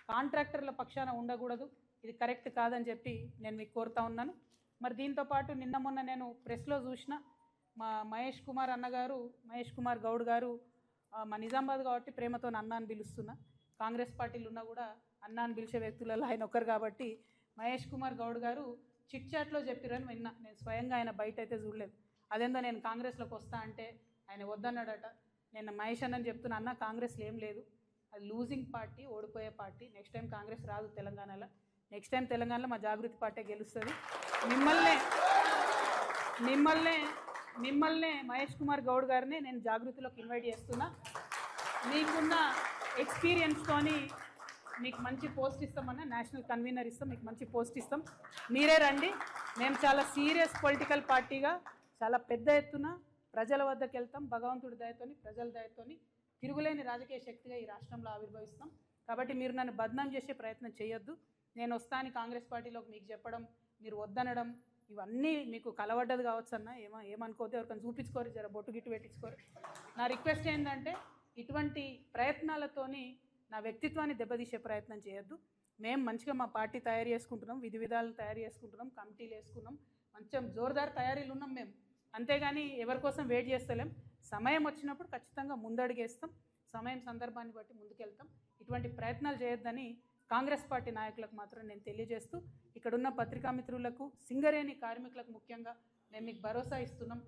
కాంట్రాక్టర్ల పక్షాన ఉండకూడదు. ఇది కరెక్ట్ కాదని చెప్పి నేను మీకు కోరుతా ఉన్నాను. మరి దీంతోపాటు నిన్న మొన్న నేను ప్రెస్లో చూసిన మా మహేష్ కుమార్ గౌడ్ గారు మా నిజామాబాద్ కాబట్టి ప్రేమతో అన్న అని పిలుస్తున్నా. కాంగ్రెస్ పార్టీలు ఉన్నా కూడా అన్న అని పిలిచే వ్యక్తులలో ఆయన ఒకరు కాబట్టి మహేష్ కుమార్ గౌడ్ గారు చిట్ చాట్లో చెప్పిరని విన్నా. నేను స్వయంగా ఆయన బయట అయితే చూడలేదు. అదేందో నేను కాంగ్రెస్లోకి వస్తా అంటే ఆయన వద్దన్నాడట. నేను మహేష్ అన్నని చెప్తున్నా, అన్న కాంగ్రెస్లో ఏం లేదు, అది లూజింగ్ పార్టీ, ఓడిపోయే పార్టీ. నెక్స్ట్ టైం కాంగ్రెస్ రాదు తెలంగాణలో. నెక్స్ట్ టైం తెలంగాణలో మా జాగృతి పార్టీ గెలుస్తుంది. మిమ్మల్నే మహేష్ కుమార్ గౌడ్ గారిని నేను జాగృతిలోకి ఇన్వైట్ చేస్తున్నా. మీకున్న ఎక్స్పీరియన్స్తోని మీకు మంచి పోస్ట్ ఇస్తామన్నా, నేషనల్ కన్వీనర్ ఇస్తాం, మీకు మంచి పోస్ట్ ఇస్తాం, మీరే రండి. మేము చాలా సీరియస్ పొలిటికల్ పార్టీగా చాలా పెద్ద ఎత్తున ప్రజల వద్దకు వెళ్తాం. భగవంతుడి దయతోని, ప్రజల దయతోని తిరుగులేని రాజకీయ శక్తిగా ఈ రాష్ట్రంలో ఆవిర్భవిస్తాం. కాబట్టి మీరు నన్ను బద్నాం చేసే ప్రయత్నం చేయొద్దు. నేను వస్తాను కాంగ్రెస్ పార్టీలోకి మీకు చెప్పడం, మీరు వద్దనడం ఇవన్నీ మీకు కలవడ్డది కావచ్చు అన్న. ఏమనుకోతే ఎవరికైనా చూపించుకోరు, జర బొట్టు గిట్టు పెట్టించుకోరు. నా రిక్వెస్ట్ ఏంటంటే ఇటువంటి ప్రయత్నాలతోని నా వ్యక్తిత్వాన్ని దెబ్బతీసే ప్రయత్నం చేయొద్దు. మేము మంచిగా మా పార్టీ తయారు చేసుకుంటున్నాం, విధి విధాలను తయారు చేసుకుంటున్నాం, కమిటీలు వేసుకున్నాం, మంచిగా జోరుదారు తయారీలు ఉన్నాం మేము. అంతేగాని ఎవరి కోసం వెయిట్ చేస్తలేం. సమయం వచ్చినప్పుడు ఖచ్చితంగా ముందడుగేస్తాం, సమయం సందర్భాన్ని బట్టి ముందుకెళ్తాం. ఇటువంటి ప్రయత్నాలు చేయొద్దని కాంగ్రెస్ పార్టీ నాయకులకు మాత్రం నేను తెలియజేస్తూ, ఇక్కడున్న పత్రికా మిత్రులకు, సింగరేణి కార్మికులకు ముఖ్యంగా మేము మీకు భరోసా ఇస్తున్నాం.